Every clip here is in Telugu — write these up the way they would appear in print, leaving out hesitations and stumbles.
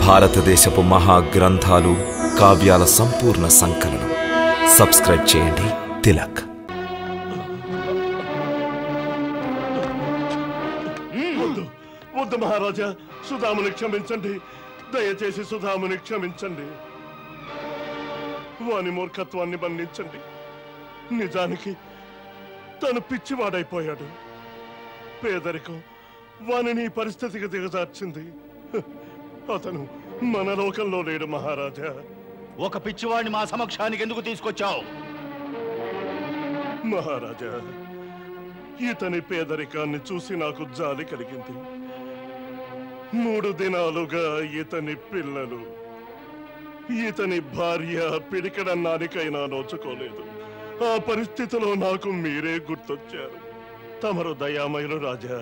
భారతదేశపు మహాగ్రంథాలు కావ్యాల సంపూర్ణ సంకలనం. సబ్స్క్రైబ్ చేయండి తిలక్. వద్దు మహారాజా, సుధాముని క్షమించండి, దయచేసి సుధాముని క్షమించండి. వాని మూర్ఖత్వాన్ని మన్నించండి. నిజానికి తను పిచ్చివాడైపోయాడు. పేదరికం వానిని ఈ పరిస్థితికి దిగజార్చింది. అతను మన లోకంలో లేడు మహారాజా. ఒక పిచ్చివాడిని మా సమక్షానికి ఎందుకు తీసుకొచ్చావు? మహారాజా, ఇతని పేదరికాన్ని చూసి నాకు జాలి కలిగింది. 3 దినాలుగా ఇతని పిల్లలు, ఇతని భార్య పిడికడన్నానికైనా నోచుకోలేదు. ఆ పరిస్థితిలో నాకు మీరే గుర్తొచ్చారు. తమరు దయామయులు రాజా.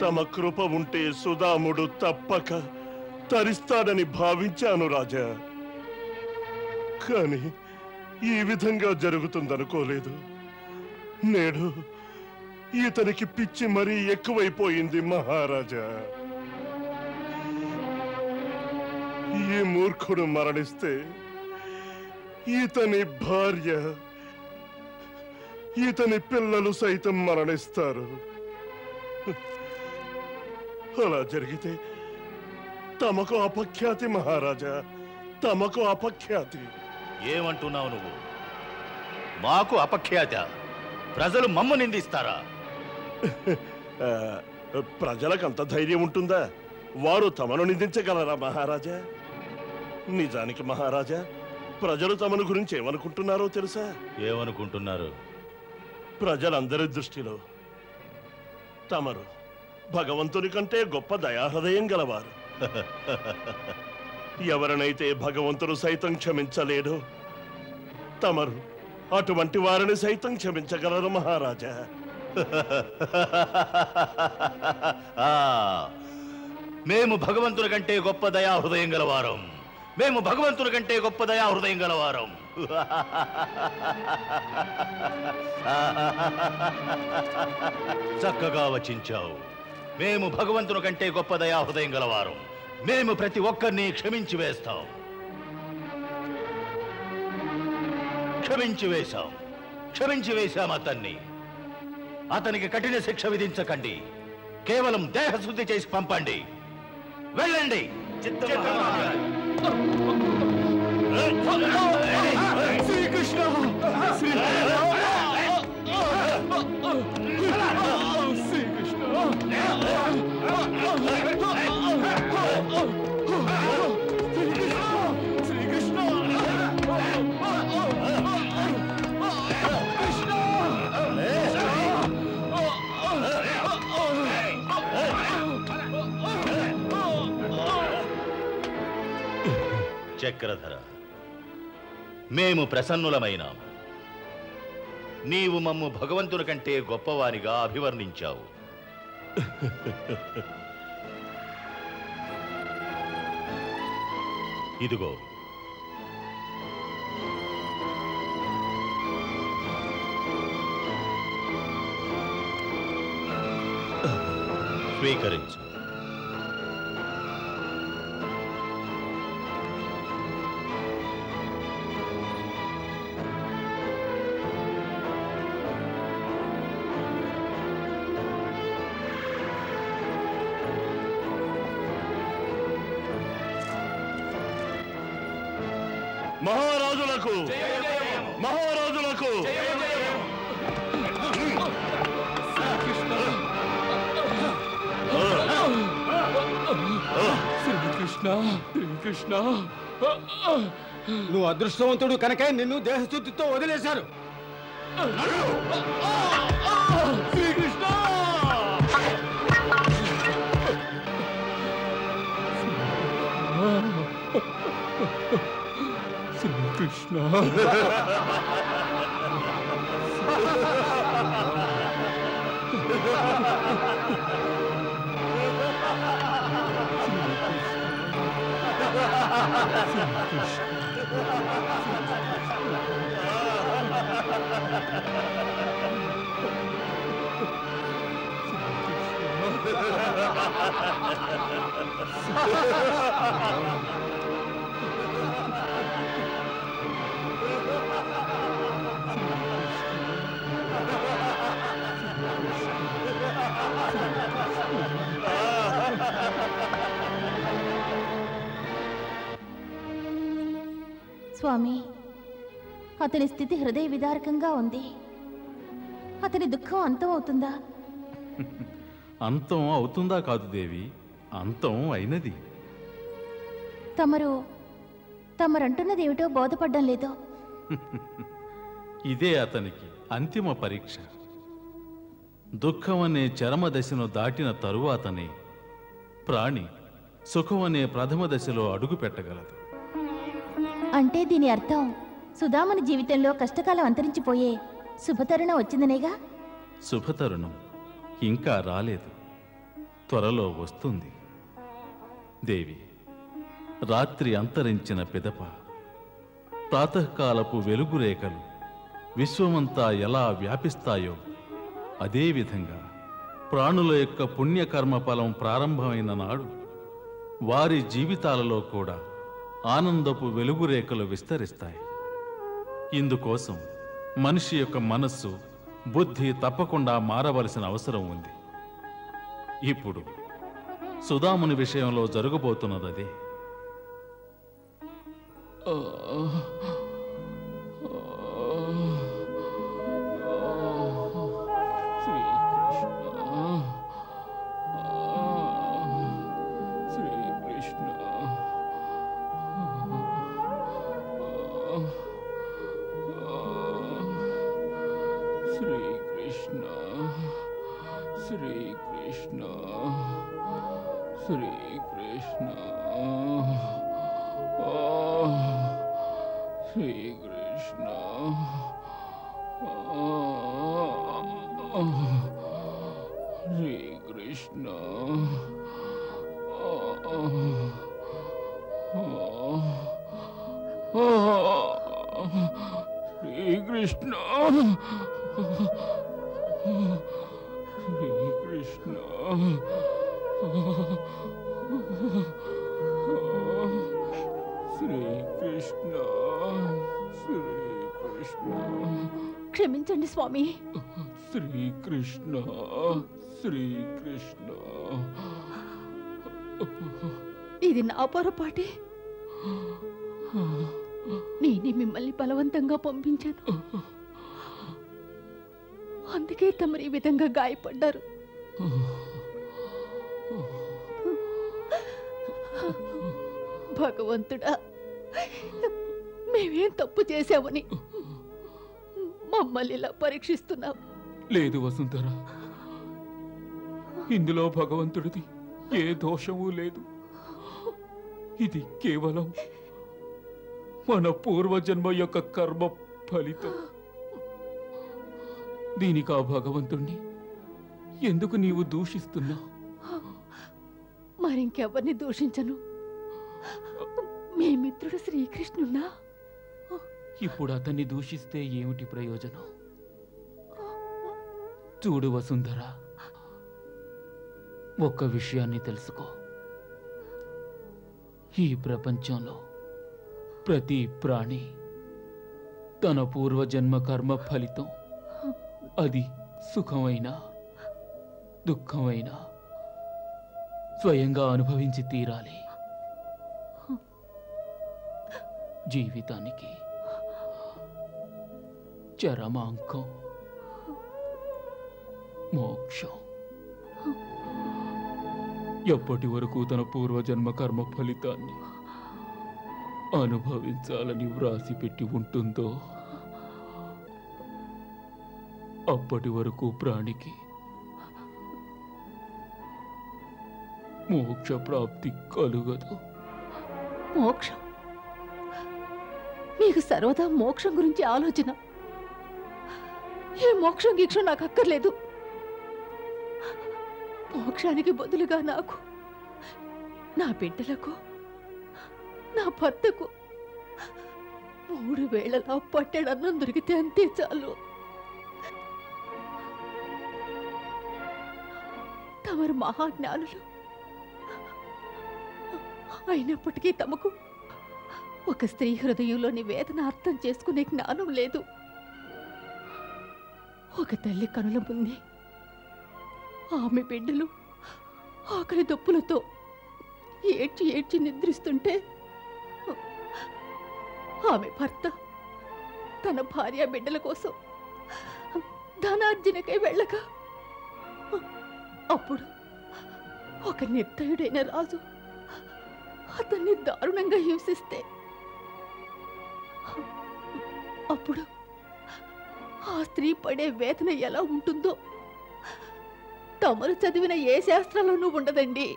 తమ కృప ఉంటే సుధాముడు తప్పక తరిస్తాడని భావించాను రాజా. కానీ ఈ విధంగా జరుగుతుందనుకోలేదు. నేడు ఇతనికి పిచ్చి మరీ ఎక్కువైపోయింది మహారాజా. ఈ మూర్ఖుడు మరణిస్తే ఇతని భార్య, ఇతని పిల్లలు సైతం మరణిస్తారు. అలా జరిగితే తమకు అపఖ్యాతి మహారాజా, తమకు అపఖ్యాతి. ఏమంటున్నావు నువ్వు? మాకు అపఖ్యాత? ప్రజలు మమ్మ నిందిస్తారా? ప్రజలకంత ధైర్యం ఉంటుందా? వారు తమను నిందించగలరా మహారాజా? నిజానికి మహారాజా, ప్రజలు తమను గురించి ఏమనుకుంటున్నారో తెలుసా? ఏమనుకుంటున్నారు? ప్రజలందరి దృష్టిలో తమరు భగవంతుని కంటే గొప్ప దయాహృదయం గలవారు. ఎవరినైతే భగవంతుడు సైతం క్షమించలేడు, తమరు అటువంటి వారిని సైతం క్షమించగలరు మహారాజా. మేము భగవంతుని కంటే గొప్ప దయా హృదయం గలవారం. మేము భగవంతుని కంటే గొప్ప దయా హృదయం గలవారం. చక్కగా వచించావు. మేము భగవంతుని కంటే గొప్ప దయా హృదయం గలవారం. మేము ప్రతి ఒక్కరిని క్షమించి వేస్తాం. క్షమించి వేశాం అతన్ని. అతనికి కఠిన శిక్ష విధించకండి. కేవలం దేహశుద్ధి చేసి పంపండి. వెళ్ళండి. శ్రీకృష్ణ! చక్రధర, మేము ప్రసన్నులమైనాం. నీవు మమ్ము భగవంతుని కంటే గొప్పవారిగా అభివర్ణించావు. ఇదిగో స్వీకరించు. మహారాజులకు, మహారాజులకు! శ్రీకృష్ణ, శ్రీకృష్ణ! నువ్వు అదృష్టవంతుడు కనుక నిన్ను దేహశుద్ధితో వదిలేశారు. శ్రీకృష్ణ! శ్రీకృష్ణ! స్వామి, అతని స్థితి హృదయ విదారకంగా ఉంది. అతని దుఃఖం అంతం అవుతుందా? అంతం అవుతుందా కాదు దేవి, అంతం అయినది. తమరంటున్నది ఏమిటో బోధపడ్డం లేదో. ఇదే అతనికి అంతిమ పరీక్ష. దుఃఖం అనే చరమ దశను దాటిన తరువాతనే ప్రాణి సుఖం అనే ప్రథమ దశలో అడుగు పెట్టగలదు. అంటే దీని అర్థం సుధామని జీవితంలో కష్టకాలం అంతరించిపోయే శుభతరుణం వచ్చిందనేగా? శుభతరుణం ఇంకా రాలేదు, త్వరలో వస్తుంది. దేవి, రాత్రి అంతరించిన పిదప ప్రాతకాలపు వెలుగురేఖలు విశ్వమంతా ఎలా వ్యాపిస్తాయో అదేవిధంగా ప్రాణుల యొక్క పుణ్యకర్మ ఫలం ప్రారంభమైన నాడు వారి జీవితాలలో కూడా ఆనందపు వెలుగురేఖలు విస్తరిస్తాయి. ఇందుకోసం మనిషి యొక్క మనస్సు, బుద్ధి తప్పకుండా మారవలసిన అవసరం ఉంది. ఇప్పుడు సుధాముని విషయంలో జరగబోతున్నదే. క్షమించండి స్వామి. శ్రీకృష్ణ శ్రీకృష్ణ. ఇది నా పొరపాటే. నేనే మిమ్మల్ని బలవంతంగా పంపించాను. అందుకే తమరు ఈ విధంగా గాయపడ్డారు. భగవంతుడా, మేమేం తప్పు చేశామని మమ్మల్ని ఇలా పరీక్షిస్తున్నాం? లేదు వసుంధర, ఇందులో భగవంతుడిది ఏ దోషము లేదు. ఇది కేవలం మన పూర్వజన్మ యొక్క కర్మ ఫలితం. దీనికి ఆ భగవంతుణ్ణి ఎందుకు నీవు దూషిస్తున్నావు? మరింకెవరిని దూషించను. మీ మిత్రుడు శ్రీకృష్ణున్నా? ఇప్పుడు అతన్ని దూషిస్తే ఏమిటి ప్రయోజనం? చూడు వసుంధర, ఒక్క విషయాన్ని తెలుసుకో. ఈ ప్రపంచంలో ప్రతి ప్రాణి తన పూర్వజన్మ కర్మ ఫలితం, అది సుఖమైనా దుఃఖమైనా స్వయంగా అనుభవించి తీరాలి. జీవితానికి చరమాంకం మోక్షం. ఎప్పటి వరకు తన పూర్వజన్మ కర్మ ఫలితాన్ని అనుభవించాలని వ్రాసి పెట్టి ఉంటుందో అప్పటి వరకు ప్రాణికి మోక్ష ప్రాప్తి కలుగదు. మోక్షం? మీకు సర్వదా మోక్షం గురించి ఆలోచన. ఏ మోక్షం గీక్షం నాకు అక్కర్లేదు. మోక్షానికి బదులుగా నాకు, నా బిడ్డలకు, నా భర్తకు 3 వేళలా పట్టెడన్నం దొరికితే అంతే చాలు. తమరు మహాజ్ఞానులు అయినప్పటికీ తమకు ఒక స్త్రీ హృదయంలోని వేదన అర్థం చేసుకునే జ్ఞానం లేదు. ఒక తల్లి కనుల ముందే ఆమె బిడ్డలు ఆకలి దప్పులతో ఏడ్చి ఏడ్చి నిద్రిస్తుంటే ఆమె భర్త తన భార్య బిడ్డల కోసం ధనార్జనకై వెళ్ళగా అప్పుడు ఒక నిర్దయుడైన రాజు అతన్ని దారుణంగా హింసిస్తే అప్పుడు ఆ స్త్రీ పడే వేదన ఎలా ఉంటుందో తమరు చదివిన ఏ శాస్త్రంలోనూ ఉండదండి.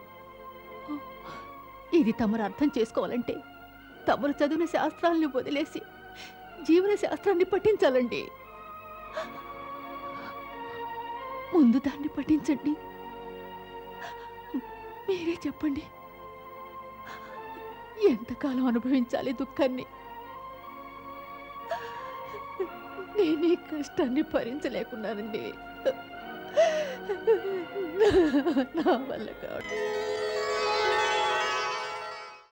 ఇది తమరు అర్థం చేసుకోవాలంటే తమరు చదివిన శాస్త్రాలను వదిలేసి జీవన శాస్త్రాన్ని పఠించాలండి. ముందు దాన్ని పఠించండి. మీరే చెప్పండి, ఎంతకాలం అనుభవించాలి దుఃఖాన్ని? నేనే కష్టాన్ని భరించలేకున్నానండి. నా వల్ల కాదు.